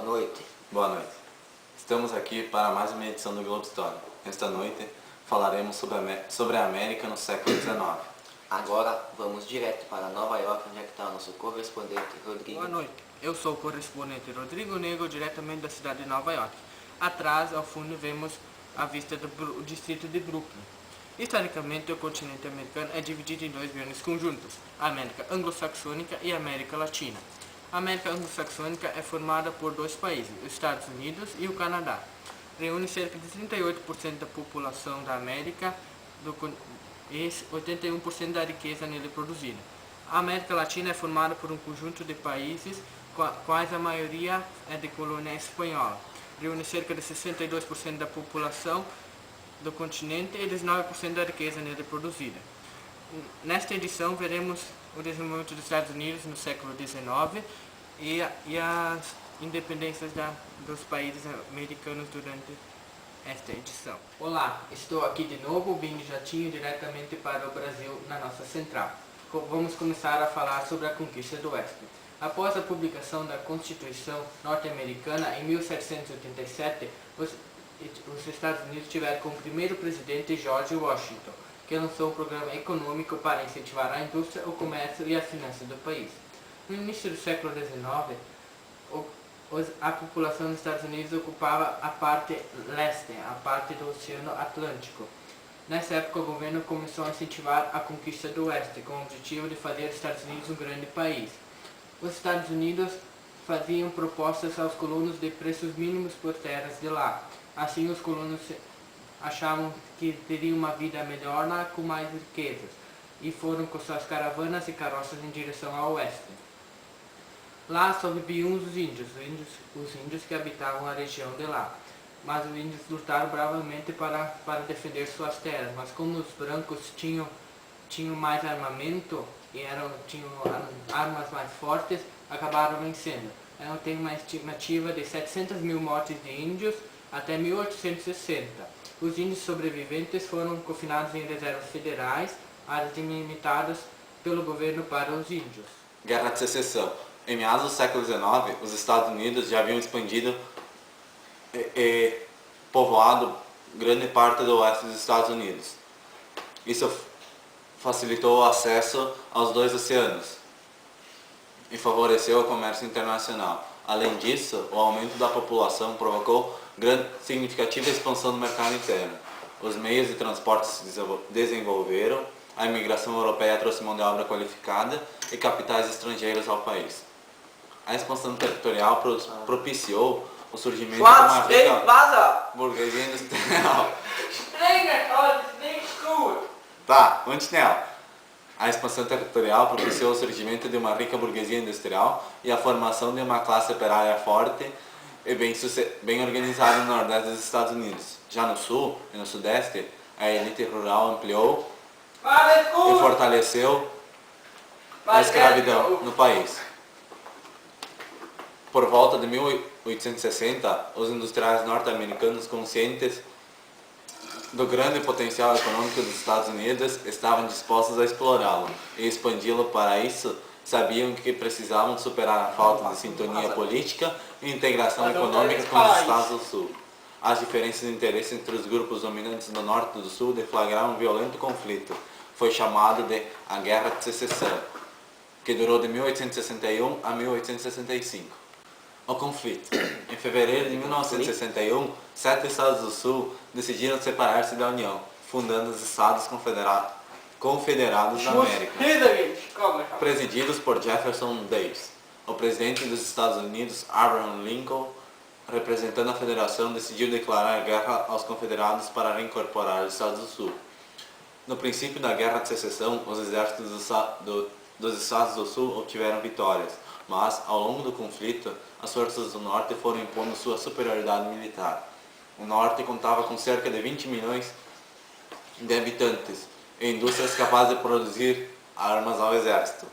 Boa noite. Boa noite. Estamos aqui para mais uma edição do Globo História. Esta noite falaremos sobre a América no século XIX. Agora vamos direto para Nova York, onde é que está o nosso correspondente Rodrigo. Boa noite. Eu sou o correspondente Rodrigo Negro, diretamente da cidade de Nova York. Atrás, ao fundo, vemos a vista do distrito de Brooklyn. Historicamente, o continente americano é dividido em dois grandes conjuntos, a América Anglo-Saxônica e a América Latina. A América Anglo-Saxônica é formada por dois países, os Estados Unidos e o Canadá. Reúne cerca de 38% da população da América e 81% da riqueza nele produzida. A América Latina é formada por um conjunto de países, quais a maioria é de colônia espanhola. Reúne cerca de 62% da população do continente e 19% da riqueza nele produzida. Nesta edição veremos o desenvolvimento dos Estados Unidos no século XIX e as independências dos países americanos durante esta edição. Olá, estou aqui de novo, bem de jatinho, diretamente para o Brasil, na nossa central. Vamos começar a falar sobre a conquista do Oeste. Após a publicação da Constituição norte-americana em 1787, os Estados Unidos tiveram como primeiro presidente George Washington, que lançou um programa econômico para incentivar a indústria, o comércio e as finanças do país. No início do século XIX, a população dos Estados Unidos ocupava a parte leste, a parte do Oceano Atlântico. Nessa época, o governo começou a incentivar a conquista do Oeste, com o objetivo de fazer os Estados Unidos um grande país. Os Estados Unidos faziam propostas aos colonos de preços mínimos por terras de lá. Assim, os colonos achavam que teriam uma vida melhor lá, com mais riquezas, e foram com suas caravanas e carroças em direção ao oeste. Lá só viviam os índios que habitavam a região de lá. Mas os índios lutaram bravamente para defender suas terras, mas como os brancos tinham mais armamento e tinham armas mais fortes, acabaram vencendo. Então tem uma estimativa de 700 mil mortes de índios até 1860. Os índios sobreviventes foram confinados em reservas federais, áreas delimitadas pelo governo para os índios. Guerra de Secessão. Em meados do século XIX, os Estados Unidos já haviam expandido e povoado grande parte do oeste dos Estados Unidos. Isso facilitou o acesso aos dois oceanos e favoreceu o comércio internacional. Além disso, o aumento da população provocou significativa expansão do mercado interno. Os meios de transporte se desenvolveram, a imigração europeia trouxe mão de obra qualificada e capitais estrangeiros ao país. A expansão territorial propiciou o surgimento de uma rica burguesia industrial. A expansão territorial propiciou o surgimento de uma rica burguesia industrial e a formação de uma classe operária forte e bem organizada no Nordeste dos Estados Unidos. Já no Sul e no Sudeste, a elite rural ampliou e fortaleceu a escravidão no país. Por volta de 1860, os industriais norte-americanos, conscientes do grande potencial econômico dos Estados Unidos, estavam dispostos a explorá-lo e expandi-lo. Para isso, sabiam que precisavam superar a falta de sintonia política e integração econômica com os Estados do Sul. As diferenças de interesse entre os grupos dominantes do Norte e do Sul deflagraram um violento conflito. Foi chamado de a Guerra de Secessão, que durou de 1861 a 1865. O conflito. Em fevereiro de 1961, 7 estados do Sul decidiram separar-se da União, fundando os Estados Confederados da América, presididos por Jefferson Davis. O presidente dos Estados Unidos, Abraham Lincoln, representando a federação, decidiu declarar guerra aos confederados para reincorporar os Estados do Sul. No princípio da Guerra de Secessão, os exércitos dos Estados do Sul obtiveram vitórias, mas, ao longo do conflito, as forças do Norte foram impondo sua superioridade militar. O Norte contava com cerca de 20 milhões de habitantes e indústrias capazes de produzir armas ao exército.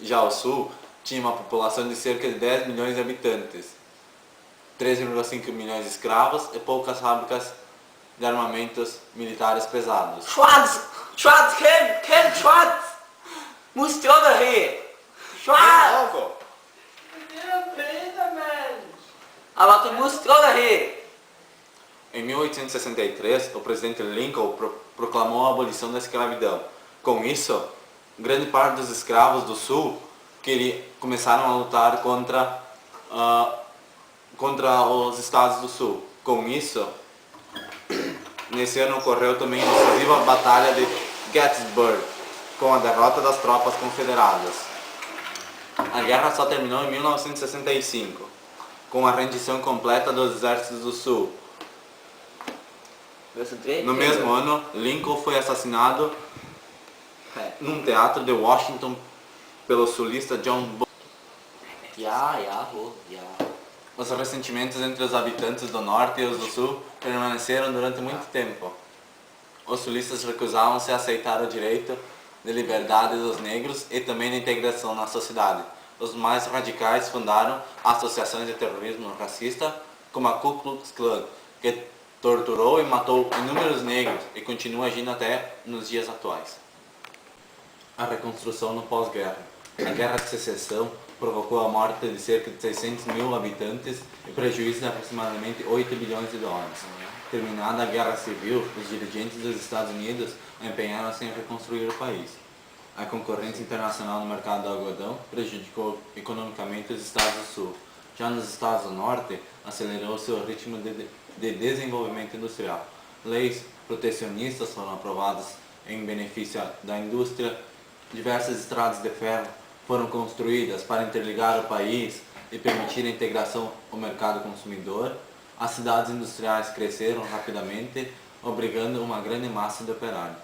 Já o Sul tinha uma população de cerca de 10 milhões de habitantes, 3,5 milhões de escravos e poucas fábricas de armamentos militares pesados. Schwarz! Musst du daher! Schwarz! Aber tu musst aí. Em 1863, o presidente Lincoln proclamou a abolição da escravidão. Com isso, grande parte dos escravos do Sul começaram a lutar contra os estados do Sul. Com isso, nesse ano ocorreu também a decisiva Batalha de Gettysburg, com a derrota das tropas confederadas. A guerra só terminou em 1965, com a rendição completa dos exércitos do Sul. No mesmo ano, Lincoln foi assassinado num teatro de Washington pelo sulista John Bull. Os ressentimentos entre os habitantes do norte e os do sul permaneceram durante muito tempo. Os sulistas recusavam-se a aceitar o direito de liberdade dos negros e também de integração na sociedade. Os mais radicais fundaram associações de terrorismo racista, como a Ku Klux Klan, que torturou e matou inúmeros negros e continua agindo até nos dias atuais. A reconstrução no pós-guerra. A Guerra de Secessão provocou a morte de cerca de 600 mil habitantes e prejuízo de aproximadamente 8 bilhões de dólares. Terminada a Guerra Civil, os dirigentes dos Estados Unidos empenharam-se em reconstruir o país. A concorrência internacional no mercado do algodão prejudicou economicamente os Estados do Sul. Já nos Estados do Norte, acelerou-se o ritmo de desenvolvimento industrial. Leis protecionistas foram aprovadas em benefício da indústria. Diversas estradas de ferro foram construídas para interligar o país e permitir a integração ao mercado consumidor. As cidades industriais cresceram rapidamente, obrigando uma grande massa de operários.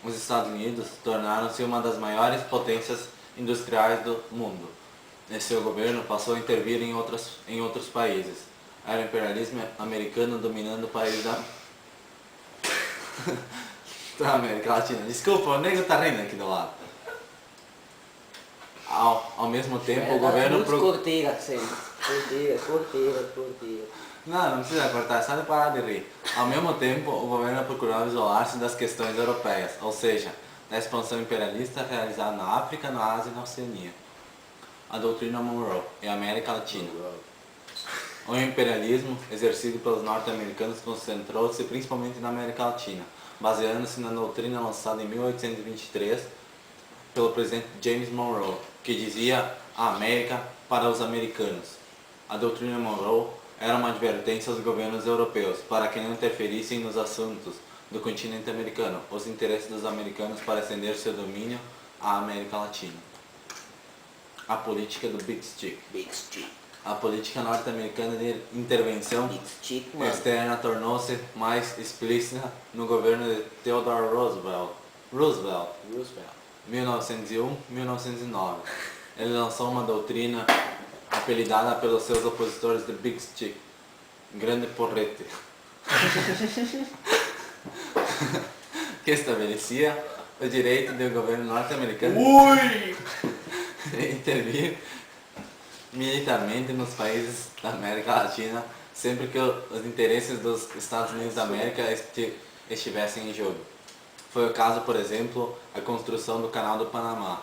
Os Estados Unidos tornaram-se uma das maiores potências industriais do mundo. E seu governo passou a intervir em outros países. Era o imperialismo americano dominando o país da América Latina. Desculpa, o nego tá rindo aqui do lado. Ao mesmo tempo, o governo... Corteira, sempre. Corteira. Não precisa cortar, é só de parar de rir. Ao mesmo tempo, o governo procurava isolar-se das questões europeias, ou seja, da expansão imperialista realizada na África, na Ásia e na Oceania. A doutrina Monroe e a América Latina. O imperialismo exercido pelos norte-americanos concentrou-se principalmente na América Latina, baseando-se na doutrina lançada em 1823 pelo presidente James Monroe, que dizia a América para os americanos. A doutrina Monroe era uma advertência aos governos europeus para que não interferissem nos assuntos do continente americano, os interesses dos americanos para estender seu domínio à América Latina. A política do Big Stick. A política norte-americana de intervenção externa tornou-se mais explícita no governo de Theodore Roosevelt, 1901-1909. Ele lançou uma doutrina apelidada pelos seus opositores de Big Stick, Grande Porrete, que estabelecia o direito do governo norte-americano de intervir militarmente nos países da América Latina sempre que os interesses dos Estados Unidos da América estivessem em jogo. Foi o caso, por exemplo, a construção do Canal do Panamá.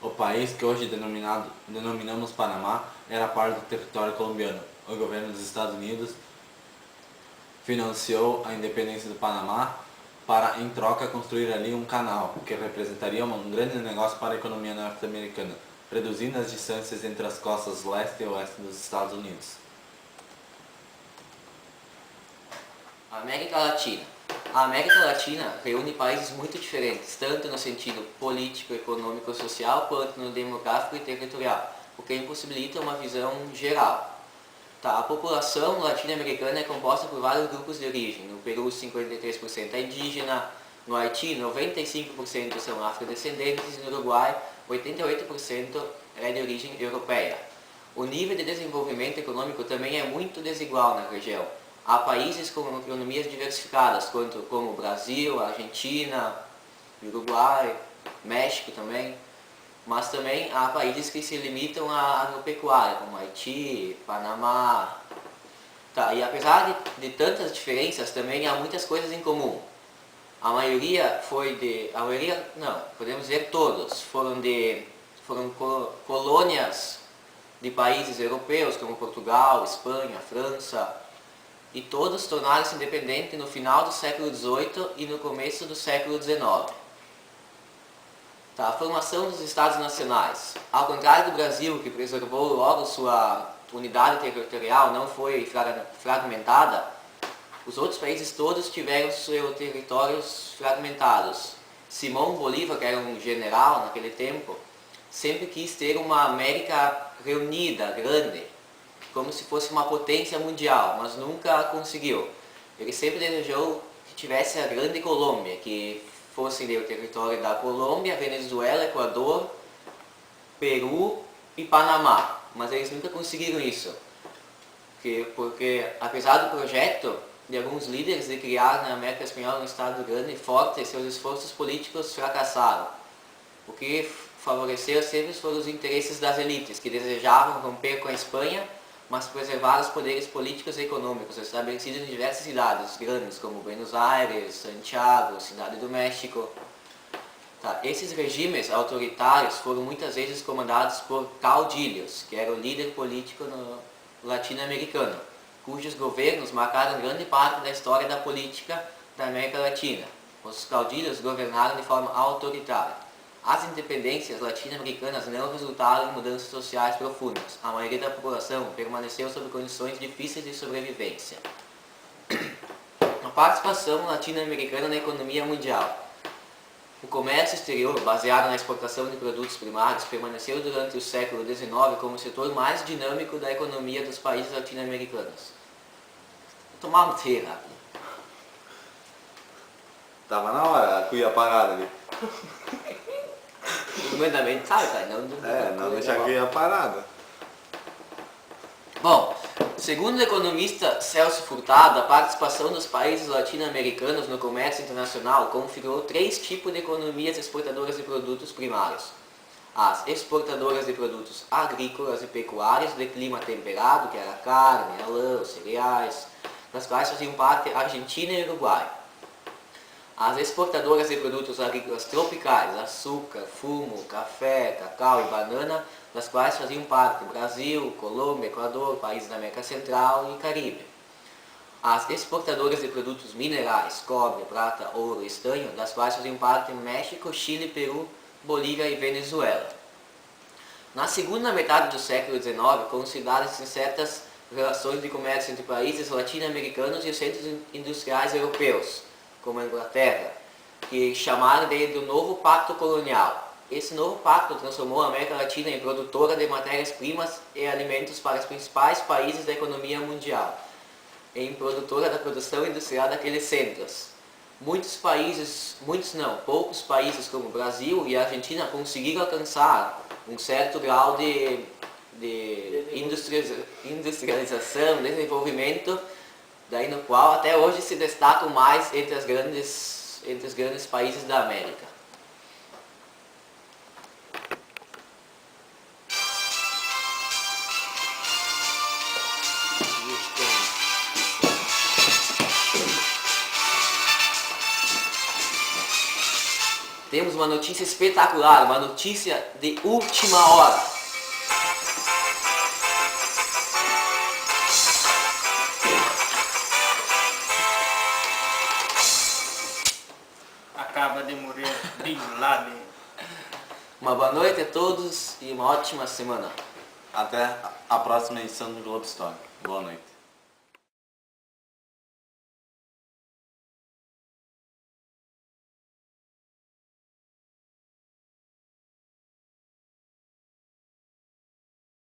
O país que hoje denominamos Panamá era parte do território colombiano. O governo dos Estados Unidos financiou a independência do Panamá para, em troca, construir ali um canal, que representaria um grande negócio para a economia norte-americana, reduzindo as distâncias entre as costas leste e oeste dos Estados Unidos. América Latina. A América Latina reúne países muito diferentes, tanto no sentido político, econômico, social, quanto no demográfico e territorial, o que impossibilita uma visão geral. A população latino-americana é composta por vários grupos de origem. No Peru, 53% é indígena, no Haiti, 95% são afrodescendentes e no Uruguai, 88% é de origem europeia. O nível de desenvolvimento econômico também é muito desigual na região. Há países com economias diversificadas, como o Brasil, a Argentina, Uruguai, México também. Mas também há países que se limitam à agropecuária, como Haiti, Panamá. E apesar de tantas diferenças, também há muitas coisas em comum. Podemos dizer todos, foram colônias de países europeus como Portugal, Espanha, França, e todos tornaram-se independentes no final do século XVIII e no começo do século XIX. Tá, a formação dos Estados Nacionais. Ao contrário do Brasil, que preservou logo sua unidade territorial, não foi fragmentada, os outros países todos tiveram seus territórios fragmentados. Simão Bolívar, que era um general naquele tempo, sempre quis ter uma América reunida, grande, como se fosse uma potência mundial, mas nunca conseguiu. Ele sempre desejou que tivesse a grande Colômbia, que fosse o território da Colômbia, Venezuela, Equador, Peru e Panamá, mas eles nunca conseguiram isso, porque apesar do projeto de alguns líderes de criar na América Espanhola um Estado grande e forte, seus esforços políticos fracassaram. O que favoreceu sempre foram os interesses das elites, que desejavam romper com a Espanha, mas preservar os poderes políticos e econômicos estabelecidos em diversas cidades grandes, como Buenos Aires, Santiago, Cidade do México. Tá. Esses regimes autoritários foram muitas vezes comandados por caudilhos, que era o líder político latino-americano, cujos governos marcaram grande parte da história da política da América Latina. Os caudilhos governaram de forma autoritária. As independências latino-americanas não resultaram em mudanças sociais profundas. A maioria da população permaneceu sob condições difíceis de sobrevivência. A participação latino-americana na economia mundial. O comércio exterior, baseado na exportação de produtos primários, permaneceu durante o século XIX como o setor mais dinâmico da economia dos países latino-americanos. Vou tomar um tê rápido. Tava na hora, a cuia parada ali. Documentamento, sabe, cara? Não deixar a cuia parada. Bom, segundo o economista Celso Furtado, a participação dos países latino-americanos no comércio internacional configurou 3 tipos de economias exportadoras de produtos primários. As exportadoras de produtos agrícolas e pecuários de clima temperado, que era a carne, a lã, os cereais, das quais faziam parte a Argentina e Uruguai. As exportadoras de produtos agrícolas tropicais, açúcar, fumo, café, cacau e banana, das quais faziam parte Brasil, Colômbia, Equador, países da América Central e Caribe. As exportadoras de produtos minerais, cobre, prata, ouro e estanho, das quais faziam parte México, Chile, Peru, Bolívia e Venezuela. Na segunda metade do século XIX, consideraram-se certas relações de comércio entre países latino-americanos e os centros industriais europeus, como a Inglaterra, que chamaram do novo pacto colonial. Esse novo pacto transformou a América Latina em produtora de matérias-primas e alimentos para os principais países da economia mundial, em produtora da produção industrial daqueles centros. Poucos países como o Brasil e a Argentina conseguiram alcançar um certo grau de industrialização, desenvolvimento, daí no qual até hoje se destacam mais entre os grandes países da América. Temos uma notícia espetacular, uma notícia de última hora. Acaba de morrer Bin Laden. Uma boa noite a todos e uma ótima semana. Até a próxima edição do Globo Story. Boa noite.